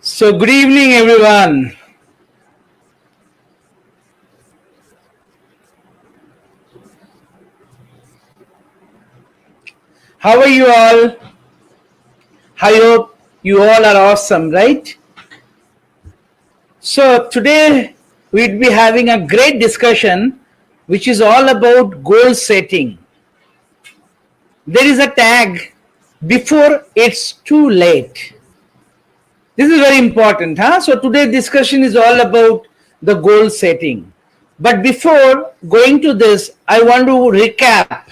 So good evening everyone. How are you all? I hope you all are awesome, right? So today we'd be having a great discussion which is all about goal setting. There is a tag before it's too late. This is very important, huh? So today's discussion is all about the goal setting. But before going to this, I want to recap.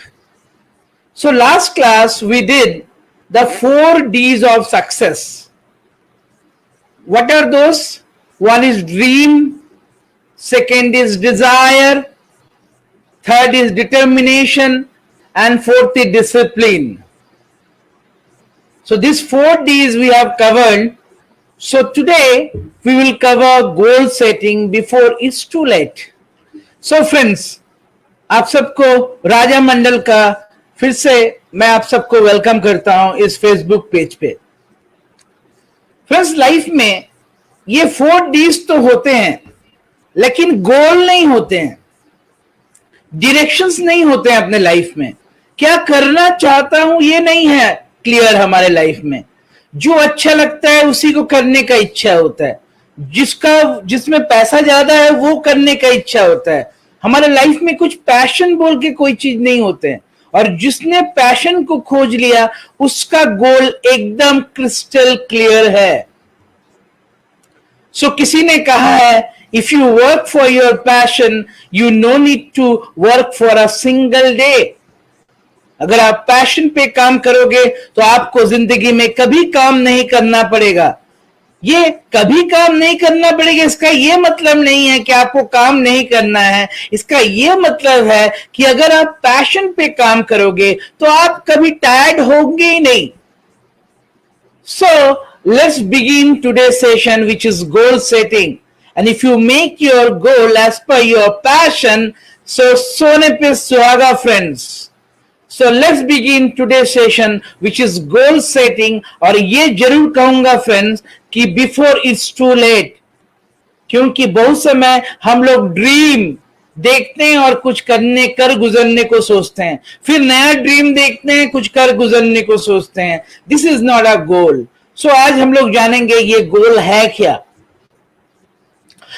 So last class we did the 4 D's of success. What are those? One is dream, second is desire, third is determination, and fourth is discipline. So these 4 D's we have covered. So today we will cover goal setting before it's too late. So friends, आप सबको राजा मंडल का फिर से मैं आप सबको welcome करता हूं इस फेसबुक पेज पे. फ्रेंड्स, लाइफ में ये 4 D's तो होते हैं लेकिन गोल नहीं होते हैं, डायरेक्शंस नहीं होते हैं अपने लाइफ में. क्या करना चाहता हूं ये नहीं है क्लियर हमारे लाइफ में. जो अच्छा लगता है उसी को करने का इच्छा होता है, जिसमें पैसा ज्यादा है वो करने का इच्छा होता है. हमारे लाइफ में कुछ पैशन बोल के कोई चीज नहीं होते हैं, और जिसने पैशन को खोज लिया उसका गोल एकदम क्रिस्टल क्लियर है. सो किसी ने कहा है, if you work for your passion you no need to work for a single day. अगर आप पैशन पे काम करोगे तो आपको जिंदगी में कभी काम नहीं करना पड़ेगा. ये कभी काम नहीं करना पड़ेगा इसका ये मतलब नहीं है कि आपको काम नहीं करना है. इसका ये मतलब है कि अगर आप पैशन पे काम करोगे तो आप कभी टायर्ड होंगे ही नहीं. So let's begin today's session which is goal setting. And if you make your goal as per your passion, so सोने पे सुहागा friends. So let's begin today's session which is goal setting. और ये जरूर कहूंगा फ्रेंड्स कि before it's too late, क्योंकि बहुत समय हम लोग ड्रीम देखते हैं और कुछ कर गुजरने को सोचते हैं, फिर नया ड्रीम देखते हैं, कुछ कर गुजरने को सोचते हैं. दिस इज नॉट अ गोल. सो आज हम लोग जानेंगे ये गोल है क्या.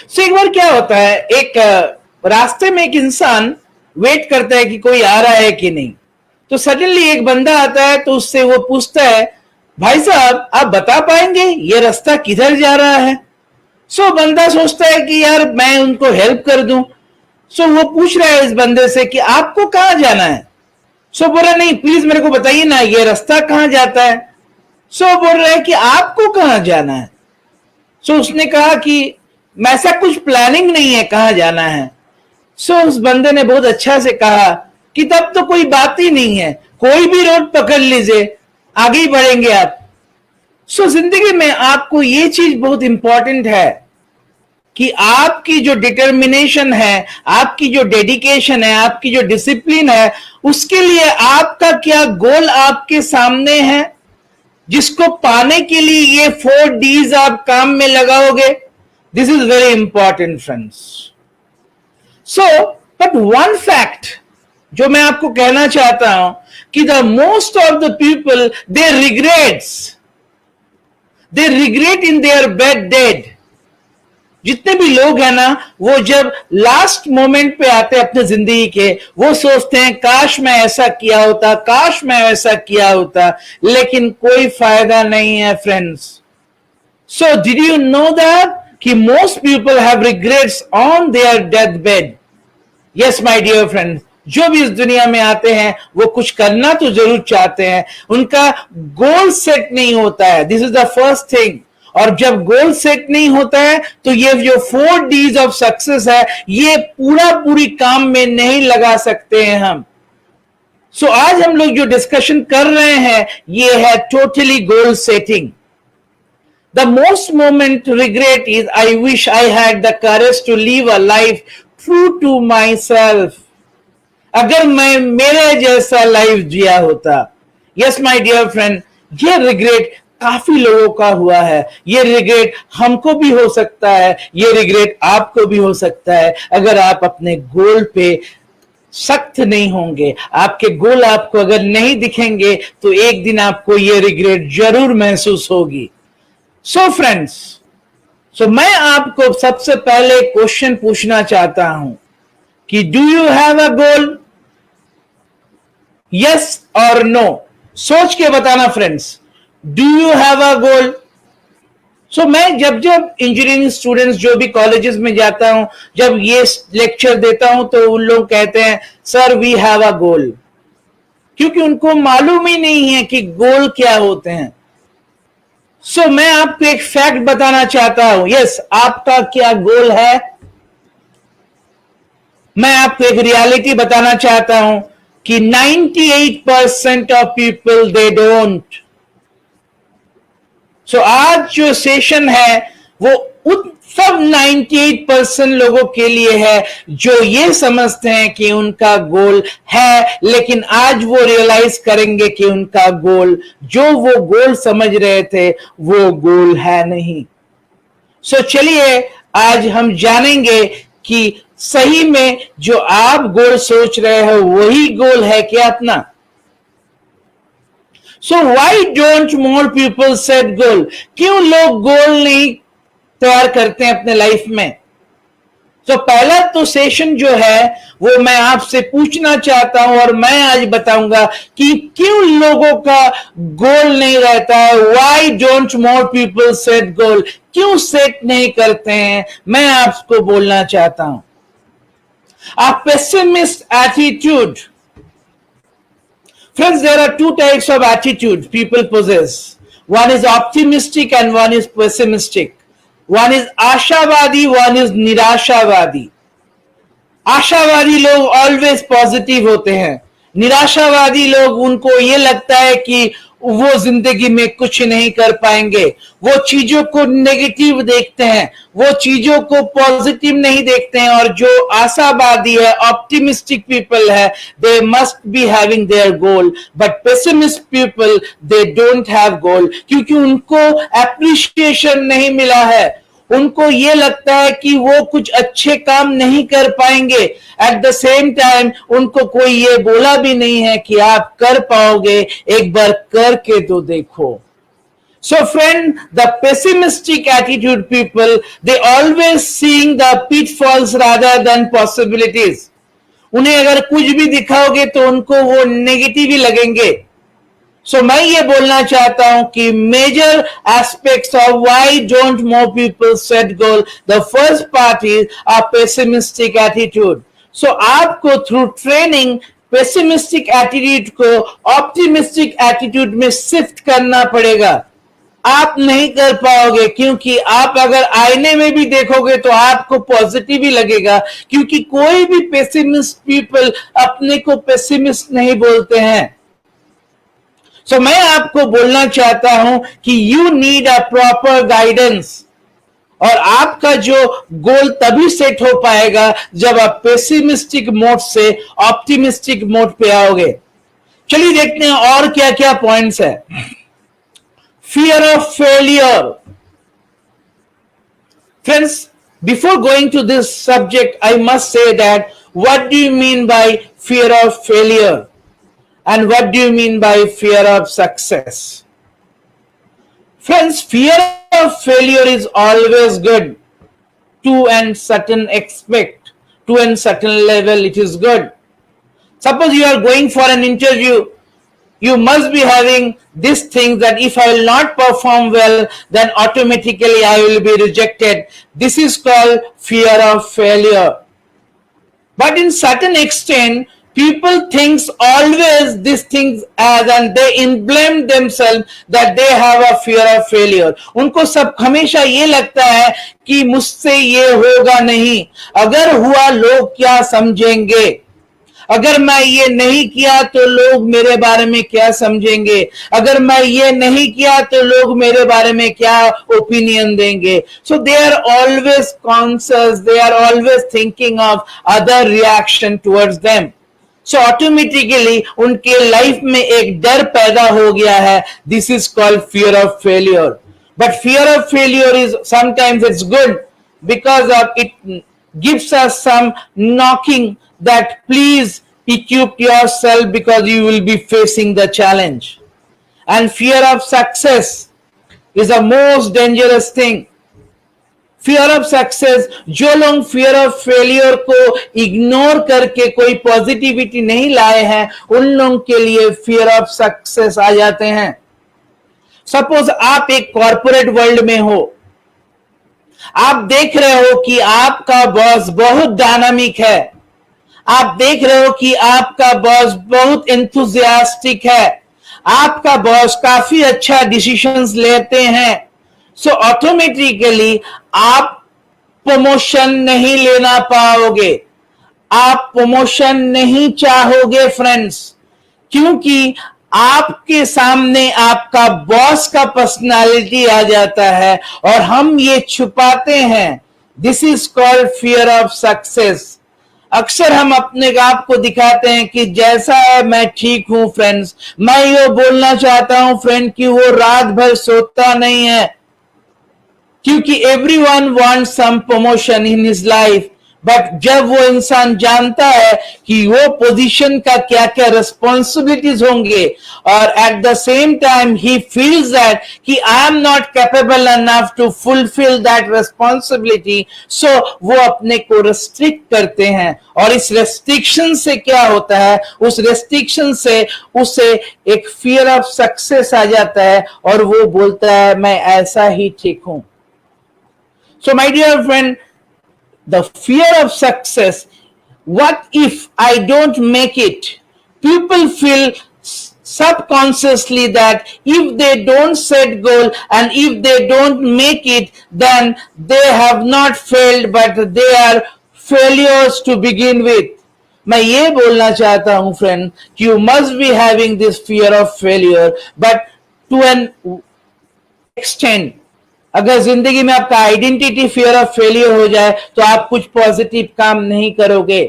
सो एक बार क्या होता है, एक रास्ते में एक इंसान वेट करता है कि कोई आ रहा है कि नहीं. तो सडनली एक बंदा आता है तो उससे वो पूछता है, भाई साहब आप बता पाएंगे ये रास्ता किधर जा रहा है. सो बंदा सोचता है कि यार मैं उनको हेल्प कर दूं. सो वो पूछ रहा है इस बंदे से कि आपको कहां जाना है. सो बोला नहीं प्लीज मेरे को बताइए ना ये रास्ता कहां जाता है. सो बोल रहा है कि आपको कहां जाना है. सो उसने कहा कि ऐसा कुछ प्लानिंग नहीं है कहां जाना है. सो उस बंदे ने बहुत अच्छा से कहा कि तब तो कोई बात ही नहीं है, कोई भी रोड पकड़ लीजिए आगे ही बढ़ेंगे आप. सो जिंदगी में आपको ये चीज बहुत इंपॉर्टेंट है कि आपकी जो डिटर्मिनेशन है, आपकी जो डेडिकेशन है, आपकी जो डिसिप्लिन है, उसके लिए आपका क्या गोल आपके सामने है, जिसको पाने के लिए ये 4 D's आप काम में लगाओगे. This is very important friends. So but one fact जो मैं आपको कहना चाहता हूं कि the most of the people they regret in their bed dead. जितने भी लोग हैं ना, वो जब लास्ट मोमेंट पे आते हैं अपने जिंदगी के, वो सोचते हैं काश मैं ऐसा किया होता, काश मैं ऐसा किया होता, लेकिन कोई फायदा नहीं है friends. So did you know that कि most people have regrets on their death bed. Yes my dear friends, जो भी इस दुनिया में आते हैं वो कुछ करना तो जरूर चाहते हैं, उनका गोल सेट नहीं होता है. This is the first thing. और जब गोल सेट नहीं होता है तो ये जो 4 Ds ऑफ सक्सेस है, ये पूरी काम में नहीं लगा सकते हैं हम। सो आज हम लोग जो डिस्कशन कर रहे हैं ये है totally goal setting. The most moment regret is I wish I had the courage to live a life true to myself. अगर मैं मेरे जैसा लाइफ जिया होता। यस माय डियर फ्रेंड, ये रिग्रेट काफी लोगों का हुआ है। ये रिग्रेट हमको भी हो सकता है, ये रिग्रेट आपको भी हो सकता है अगर आप अपने गोल पे सख्त नहीं होंगे। आपके गोल आपको अगर नहीं दिखेंगे तो एक दिन आपको ये रिग्रेट जरूर महसूस होगी। सो फ्रेंड्स, मैं आपको सबसे पहले क्वेश्चन पूछना चाहता हूं कि do you have a goal? Yes और नो, सोच के बताना friends. Do you have a goal? मैं जब इंजीनियरिंग स्टूडेंट्स जो भी कॉलेजेस में जाता हूं, जब ये लेक्चर देता हूं तो उन लोग कहते हैं सर वी हैव अ गोल, क्योंकि उनको मालूम ही नहीं है कि गोल क्या होते हैं। मैं आपको एक फैक्ट बताना चाहता हूं। यस, आपका क्या गोल है? मैं आपको एक रियलिटी बताना चाहता हूं कि 98% ऑफ पीपल दे डोंट। आज जो सेशन है वो सब 98% लोगों के लिए है जो ये समझते हैं कि उनका गोल है, लेकिन आज वो रियलाइज करेंगे कि उनका गोल, जो वो गोल समझ रहे थे, वो गोल है नहीं। चलिए आज हम जानेंगे कि सही में जो आप गोल सोच रहे हो वही गोल है क्या अपना। why don't more people set goal? क्यों लोग गोल नहीं तैयार करते हैं अपने लाइफ में? पहला तो सेशन जो है वो मैं आपसे पूछना चाहता हूं और मैं आज बताऊंगा कि क्यों लोगों का गोल नहीं रहता है। Why don't more people set goal? क्यों सेट नहीं करते हैं, मैं आपको बोलना चाहता हूं। A pessimist attitude. Friends, there are 2 types of attitude people possess. One is optimistic and one is pessimistic. One is आशावादी, one is निराशावादी। आशावादी लोग ऑलवेज पॉजिटिव होते हैं। निराशावादी लोग, उनको ये लगता है कि वो जिंदगी में कुछ नहीं कर पाएंगे। वो चीजों को नेगेटिव देखते हैं, वो चीजों को पॉजिटिव नहीं देखते हैं। और जो आशावादी है, ऑप्टिमिस्टिक पीपल है, they must be having their goal, but pessimist people they don't have goal, क्योंकि उनको एप्रिशिएशन नहीं मिला है। उनको ये लगता है कि वो कुछ अच्छे काम नहीं कर पाएंगे। एट द सेम टाइम उनको कोई ये बोला भी नहीं है कि आप कर पाओगे, एक बार करके तो देखो। So friend, the pessimistic attitude people, they always seeing the pitfalls rather than possibilities. उन्हें अगर कुछ भी दिखाओगे तो उनको वो नेगेटिव ही लगेंगे। मैं ये बोलना चाहता हूं कि major aspects of why don't more people set goal, the first part is a pessimistic attitude. आपको थ्रू ट्रेनिंग पेसिमिस्टिक एटीट्यूड को ऑप्टिमिस्टिक एटीट्यूड में शिफ्ट करना पड़ेगा। आप नहीं कर पाओगे, क्योंकि आप अगर आईने में भी देखोगे तो आपको पॉजिटिव ही लगेगा, क्योंकि कोई भी पेसिमिस्ट पीपल अपने को पेसिमिस्ट नहीं बोलते हैं। मैं आपको बोलना चाहता हूं कि you need a proper guidance, और आपका जो गोल तभी सेट हो पाएगा जब आप पेसिमिस्टिक मोड से ऑप्टिमिस्टिक मोड पे आओगे। चलिए देखते हैं और क्या क्या पॉइंट्स है। Fear of failure. Friends, before going to this subject I must say that what do you mean by fear of failure? And what do you mean by fear of success? Friends, fear of failure is always good to a certain aspect, to a certain level it is good. Suppose you are going for an interview, you must be having this thing that if I will not perform well, then automatically I will be rejected. This is called fear of failure. But in certain extent, People thinks always these things as and they blame themselves that they have a fear of failure. उनको सब हमेशा ये लगता है कि मुझसे ये होगा नहीं, अगर हुआ लोग क्या समझेंगे, अगर मैं ये नहीं किया तो लोग मेरे बारे में क्या समझेंगे, अगर मैं ये नहीं किया तो लोग मेरे बारे में क्या ओपिनियन देंगे. So they are always conscious, they are always thinking of other reaction towards them. So automatically उनके लाइफ में एक डर पैदा हो गया है. This is called fear of failure. But fear of failure is sometimes it's good because of it gives us some knocking that please equip yourself because you will be facing the challenge. And fear of success is the most dangerous thing. Fear of success, जो लोग fear of failure को ignore करके कोई positivity नहीं लाए हैं, उन लोगों के लिए फियर ऑफ सक्सेस आ जाते हैं. सपोज आप एक कॉर्पोरेट वर्ल्ड में हो, आप देख रहे हो कि आपका बॉस बहुत डायनामिक है, आप देख रहे हो कि आपका बॉस बहुत एंथुसियास्टिक है, आपका बॉस काफी अच्छा डिसीजंस लेते हैं. सो ऑटोमेटिकली आप प्रमोशन नहीं लेना पाओगे, आप प्रमोशन नहीं चाहोगे फ्रेंड्स, क्योंकि आपके सामने आपका बॉस का पर्सनालिटी आ जाता है और हम ये छुपाते हैं. This is called fear of success. अक्सर हम अपने आप को दिखाते हैं कि जैसा है मैं ठीक हूं फ्रेंड्स. मैं ये बोलना चाहता हूं फ्रेंड कि वो रात भर सोता नहीं है, क्योंकि everyone wants some promotion in his life. But जब वो इंसान जानता है कि वो पोजीशन का क्या क्या रिस्पॉन्सिबिलिटीज होंगे और at the same time he feels that कि I am not capable enough to fulfil that responsibility, so वो अपने को रेस्ट्रिक्ट करते हैं. और इस रेस्ट्रिक्शन से क्या होता है, उस रेस्ट्रिक्शन से उसे एक फियर ऑफ सक्सेस आ जाता है और वो बोलता है मैं ऐसा ही ठीक हूं. So my dear friend, the fear of success, what if I don't make it? People feel subconsciously that if they don't set goal and if they don't make it, then they have not failed but they are failures to begin with. मैं ये बोलना चाहता हूं friend कि you must be having this fear of failure, but to an extent. अगर जिंदगी में आपका आइडेंटिटी फियर ऑफ फेलियर हो जाए तो आप कुछ पॉजिटिव काम नहीं करोगे.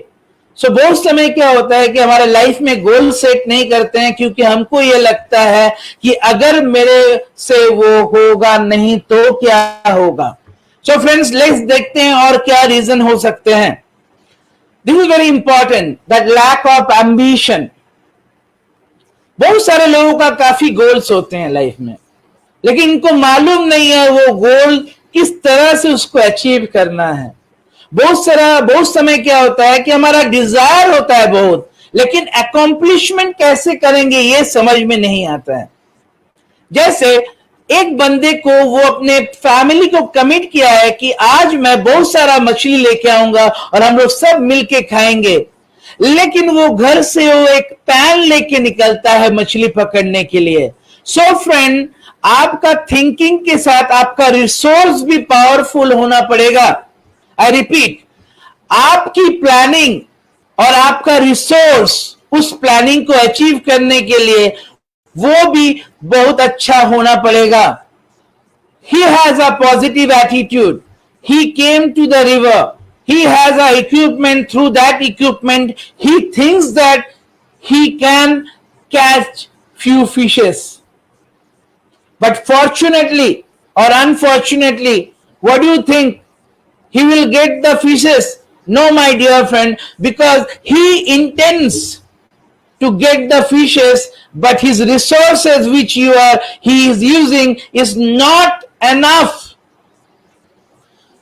सो बहुत समय क्या होता है कि हमारे लाइफ में गोल सेट नहीं करते हैं क्योंकि हमको ये लगता है कि अगर मेरे से वो होगा नहीं तो क्या होगा. सो फ्रेंड्स, लेट्स देखते हैं और क्या रीजन हो सकते हैं. This is very important, that lack of ambition. बहुत सारे लोगों का काफी गोल्स होते हैं लाइफ में, लेकिन इनको मालूम नहीं है वो गोल किस तरह से उसको अचीव करना है. बहुत समय क्या होता है कि हमारा डिजायर होता है बहुत, लेकिन अकॉम्प्लिशमेंट कैसे करेंगे ये समझ में नहीं आता है. जैसे एक बंदे को वो अपने फैमिली को कमिट किया है कि आज मैं बहुत सारा मछली लेके आऊंगा और हम लोग सब मिलके खाएंगे, लेकिन वो घर से वो एक पैन लेके निकलता है मछली पकड़ने के लिए. सो फ्रेंड, आपका थिंकिंग के साथ आपका रिसोर्स भी पावरफुल होना पड़ेगा. आई रिपीट, आपकी प्लानिंग और आपका रिसोर्स उस प्लानिंग को अचीव करने के लिए वो भी बहुत अच्छा होना पड़ेगा. He has a positive attitude. He came to the river. He has a equipment. Through that equipment he thinks that he can catch few fishes. But fortunately or unfortunately, what do you think? He will get the fishes? No, my dear friend, because he intends to get the fishes, but his resources which he is using is not enough.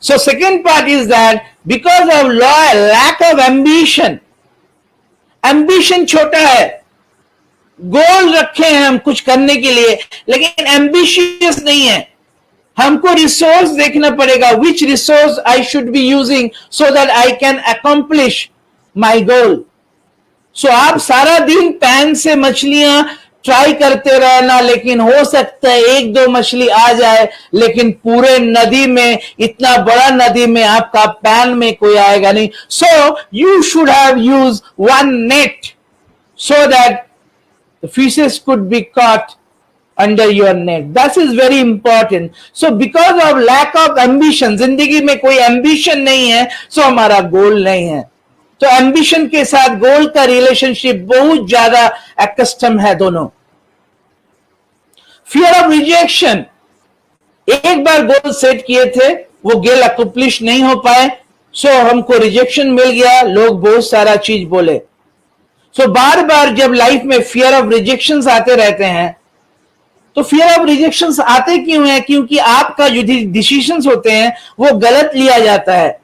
So second part is that because of lack of ambition, ambition छोटा है, गोल रखे हैं हम कुछ करने के लिए, लेकिन एम्बिशियस नहीं है. हमको रिसोर्स देखना पड़ेगा, which resource I should be using so that I can accomplish my goal. So आप सारा दिन पैन से मछलियां ट्राई करते रहना, लेकिन हो सकता है एक दो मछली आ जाए, लेकिन पूरे नदी में, इतना बड़ा नदी में आपका पैन में कोई आएगा नहीं. So you should have use one net so that the fishes could be caught under your net. That is very important. So because of lack of ambition, जिंदगी में कोई ambition नहीं है, so हमारा गोल नहीं है. तो ambition के साथ गोल का रिलेशनशिप बहुत ज्यादा एक्स्ट्रीम है दोनों. Fear of rejection, एक बार गोल सेट किए थे, वो गोल अकम्प्लिश नहीं हो पाए, सो हमको रिजेक्शन मिल गया, लोग बहुत सारा चीज बोले. सो बार बार जब लाइफ में फियर ऑफ रिजेक्शंस आते रहते हैं, तो फियर ऑफ रिजेक्शंस आते क्यों हैं? क्योंकि आपका जो डिसीजंस होते हैं वो गलत लिया जाता है.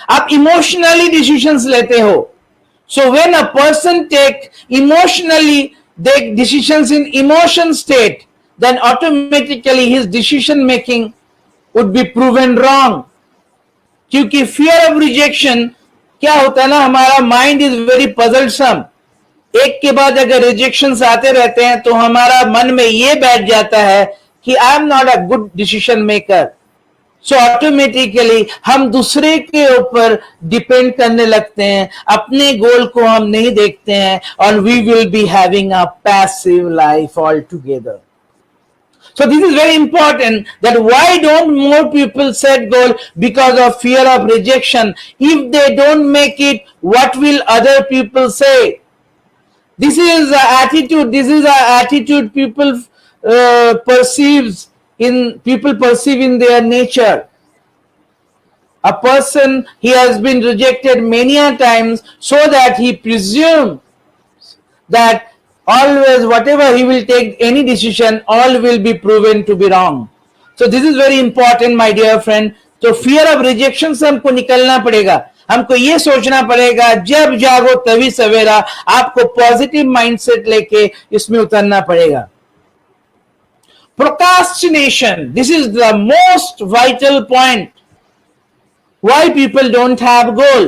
आप इमोशनली डिसीजंस लेते हो. So when a person take emotionally decisions in emotion state, then automatically his decision making would be proven wrong. क्योंकि फियर ऑफ रिजेक्शन क्या होता है ना, हमारा माइंड इज वेरी पजलसम. एक के बाद अगर रिजेक्शंस आते रहते हैं तो हमारा मन में ये बैठ जाता है कि I am not a good decision maker. So automatically हम दूसरे के ऊपर डिपेंड करने लगते हैं, अपने गोल को हम नहीं देखते हैं, और we will be having a passive life all together. So this is very important, that why don't more people set goal? Because of fear of rejection. If they don't make it, what will other people say? This is an attitude. This is an attitude people perceive in their nature. A person, he has been rejected many a times, so that he presumes that always whatever he will take any decision, all will be proven to be wrong. So this is very important, my dear friend. तो fear of rejection से हमको निकलना पड़ेगा. हमको ये सोचना पड़ेगा, जब जागो तभी सवेरा. आपको पॉजिटिव माइंडसेट लेके इसमें उतरना पड़ेगा. Procrastination, this is the most vital point why people don't have goal.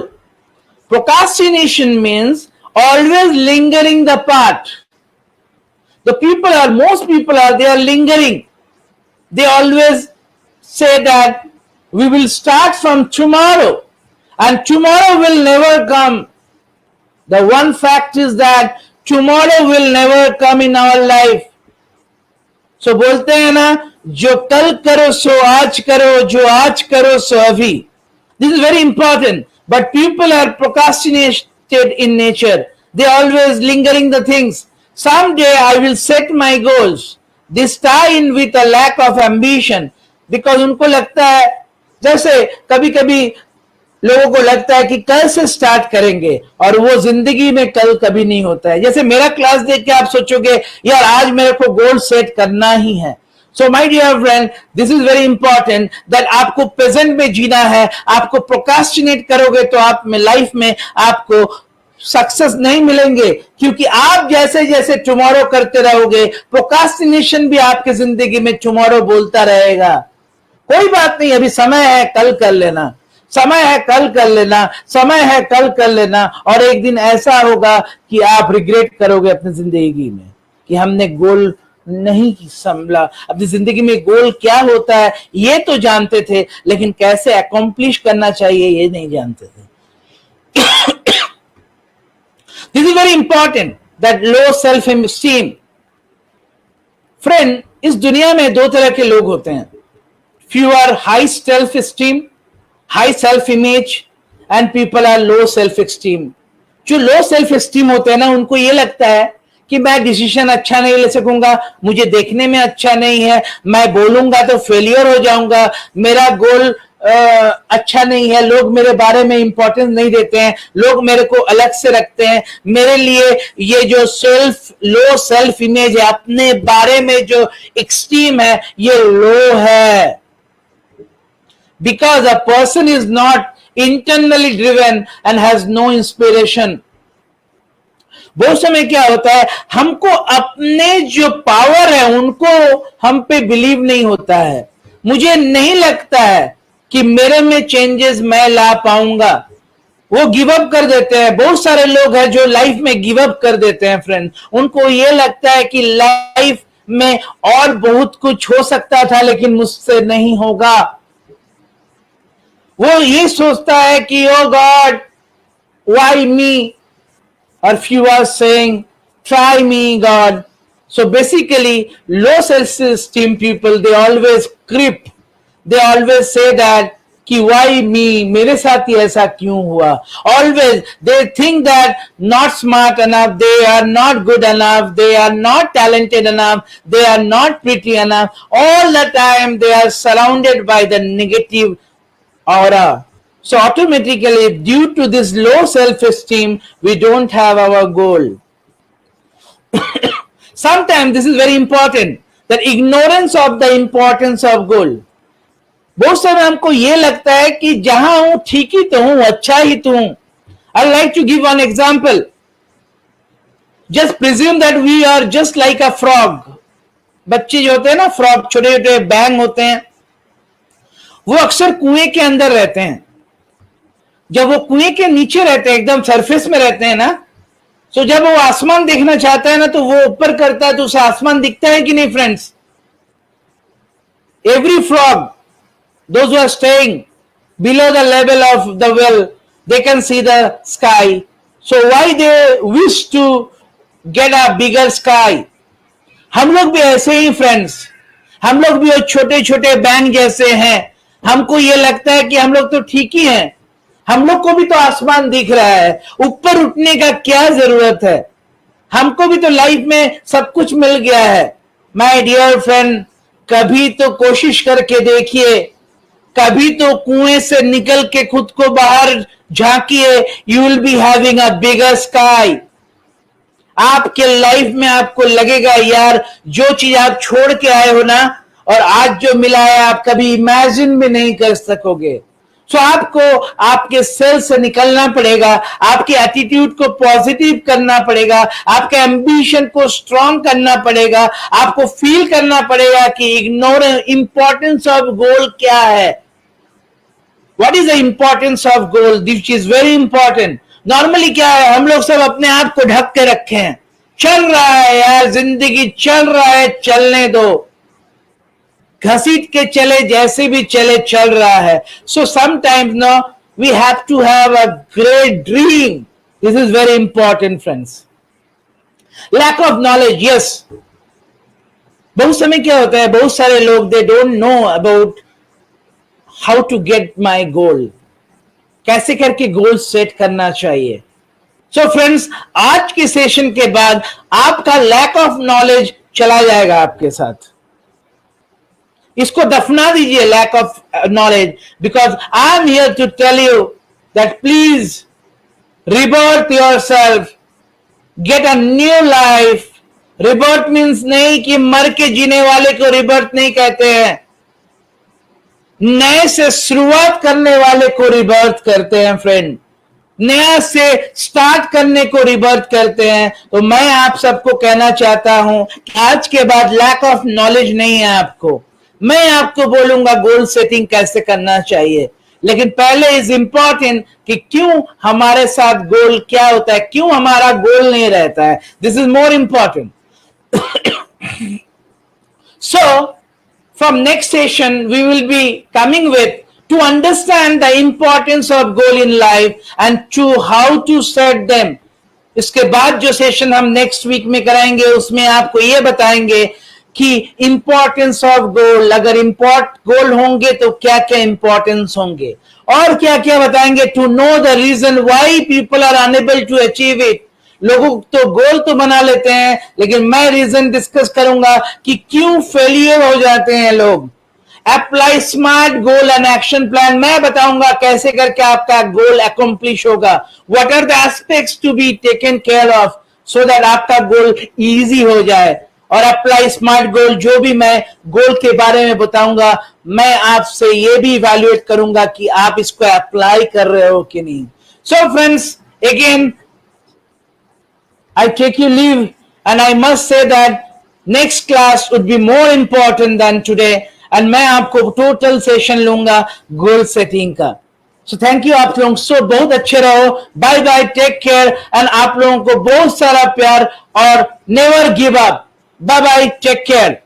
Procrastination means always lingering the part. Most people are, they are lingering. They always say that we will start from tomorrow, and tomorrow will never come. The one fact is that tomorrow will never come in our life. So बोलते हैं ना, जो कल करो सो आज करो, जो आज करो सो अभी. This is very important. But people are procrastinated in nature. They are always lingering the things. Someday I will set my goals. This tie in with a lack of ambition, because उनको लगता है, जैसे कभी कभी लोगों को लगता है कि कल से स्टार्ट करेंगे, और वो जिंदगी में कल कभी नहीं होता है. जैसे मेरा क्लास देख के आप सोचोगे यार आज मेरे को गोल सेट करना ही है. So my dear friend, this is very important that आपको प्रेजेंट में जीना है. आपको प्रोक्रास्टिनेट करोगे तो आप में लाइफ में आपको सक्सेस नहीं मिलेंगे, क्योंकि आप जैसे जैसे टुमारो करते रहोगे, प्रोक्रास्टिनेशन भी आपकी जिंदगी में टुमारो बोलता रहेगा. कोई बात नहीं, अभी समय है, कल कर लेना, समय है, कल कर लेना, समय है, कल कर लेना. और एक दिन ऐसा होगा कि आप रिग्रेट करोगे अपनी जिंदगी में कि हमने गोल नहीं संभला. अपनी जिंदगी में गोल क्या होता है ये तो जानते थे, लेकिन कैसे अकॉम्प्लिश करना चाहिए ये नहीं जानते थे. This is very important, that low self-esteem. Friend, इस दुनिया में दो तरह के लोग होते हैं. Few are high self-esteem, high self-image, and people are low self-esteem. जो low self-esteem होते हैं ना, उनको ये लगता है कि मैं डिसीजन अच्छा नहीं ले सकूंगा, मुझे देखने में अच्छा नहीं है, मैं बोलूंगा तो फेलियर हो जाऊंगा, मेरा गोल अच्छा नहीं है, लोग मेरे बारे में इंपॉर्टेंस नहीं देते हैं, लोग मेरे को अलग से रखते हैं, मेरे लिए ये जो लो सेल्फ इमेज है, अपने बारे में जो एक्सटीम है, ये लो है. Because a person is not internally driven and has no inspiration. बहुत समय क्या होता है, हमको अपने जो पावर है उनको हम पे बिलीव नहीं होता है. मुझे नहीं लगता है कि मेरे में चेंजेस मैं ला पाऊंगा. वो गिव अप कर देते हैं। बहुत सारे लोग हैं जो लाइफ में गिव अप कर देते हैं फ्रेंड। उनको ये लगता है कि लाइफ में और बहुत कुछ हो सकता था लेकिन मुझसे नहीं होगा। वो ये सोचता है कि ओ गॉड व्हाई मी, और few are saying try me God. So basically low self esteem people, they always creep, they always say that कि why me, मेरे साथ ही ऐसा क्यों हुआ। Always they think that not smart enough, they are not good enough, they are not talented enough, they are not pretty enough. All the time they are surrounded by the negative aura. So automatically, due to this low self-esteem, we don't have our goal. Sometimes this is very important, that ignorance of the importance of goal. बहुत समय हमको ये लगता है कि जहां हूं ठीक ही तो हूं, अच्छा ही तो हूं। I like to give one example. Just presume that we are just like a frog. बच्चे जो होते हैं ना, फ्रॉग, छोटे छोटे बैंग होते हैं, वो अक्सर कुएं के अंदर रहते हैं। जब वो कुएं के नीचे रहते हैं, एकदम सरफेस में रहते हैं ना, तो जब वो आसमान देखना चाहता है ना, तो वो ऊपर करता है तो उसे आसमान दिखता है कि नहीं friends. Every frog, those who are staying below the level of the well, they can see the sky. So why they wish to get a bigger sky. हम लोग भी ऐसे ही फ्रेंड्स, हम लोग भी छोटे छोटे बैंग जैसे हैं। हमको ये लगता है कि हम लोग तो ठीक ही हैं, हम लोग को भी तो आसमान दिख रहा है, ऊपर उठने का क्या जरूरत है, हमको भी तो लाइफ में सब कुछ मिल गया है। माय डियर फ्रेंड, कभी तो कोशिश करके देखिए, कभी तो कुएं से निकल के खुद को बाहर झांकिए। You will be having a bigger sky. आपके लाइफ में आपको लगेगा यार, जो चीज आप छोड़ के आए हो ना, और आज जो मिला है आप कभी इमेजिन भी नहीं कर सकोगे। तो आपको आपके सेल से निकलना पड़ेगा, आपके एटीट्यूड को पॉजिटिव करना पड़ेगा, आपके एम्बिशन को स्ट्रॉन्ग करना पड़ेगा। आपको फील करना पड़ेगा कि इग्नोरेंस, इंपॉर्टेंस ऑफ गोल क्या है। What is the importance of goal, this is very important. Normally क्या है, हम लोग सब अपने आप को ढक के रखे हैं। चल रहा है यार, जिंदगी चल रहा है, चलने दो, घसीट के चले, जैसे भी चले, चल रहा है। So sometimes no we have to have a great dream. This is very important friends. Lack of knowledge, yes. बहुत समय क्या होता है, बहुत सारे लोग they don't know about how to get my goal, कैसे करके गोल सेट करना चाहिए। सो फ्रेंड्स, आज के सेशन के बाद आपका लैक ऑफ नॉलेज चला जाएगा आपके साथ। इसको दफना दीजिए, lack of knowledge, because I am here to tell you that please rebirth yourself, get a new life. Rebirth means नहीं कि मर के जीने वाले को रिबर्थ नहीं कहते हैं, नए से शुरुआत करने वाले को रिबर्थ करते हैं फ्रेंड, नया से स्टार्ट करने को रिबर्थ करते हैं। तो मैं आप सबको कहना चाहता हूं कि आज के बाद लैक ऑफ नॉलेज नहीं है आपको। मैं आपको बोलूंगा गोल सेटिंग कैसे करना चाहिए, लेकिन पहले इज इंपॉर्टेंट कि क्यों हमारे साथ गोल क्या होता है, क्यों हमारा गोल नहीं रहता है। This is more important. So from next session we will be coming with to understand the importance of goal in life and to how to set them. इसके बाद जो सेशन हम नेक्स्ट वीक में कराएंगे उसमें आपको ये बताएंगे कि इंपॉर्टेंस ऑफ गोल, अगर गोल होंगे तो क्या क्या इंपॉर्टेंस होंगे, और क्या क्या बताएंगे to know the reason why people are unable to achieve it. लोगों तो गोल तो बना लेते हैं, लेकिन मैं रीजन डिस्कस करूंगा कि क्यों फेलियर हो जाते हैं लोग। Apply smart goal and action plan, मैं बताऊंगा कैसे करके आपका गोल अकम्प्लिश होगा। What are the aspects to be taken care of so that आपका गोल इजी हो जाए। और अप्लाई स्मार्ट गोल, जो भी मैं गोल के बारे में बताऊंगा, मैं आपसे ये भी इवैल्यूएट करूंगा कि आप इसको अप्लाई कर रहे हो कि नहीं। So friends, again I take you leave, and I must say that next class would be more important than today, and मैं आपको टोटल सेशन लूंगा गोल सेटिंग का। सो थैंक यू आप लोग, सो बहुत अच्छे रहो, bye bye, take care, and आप लोगों को बहुत सारा प्यार और never give up, bye bye, take care.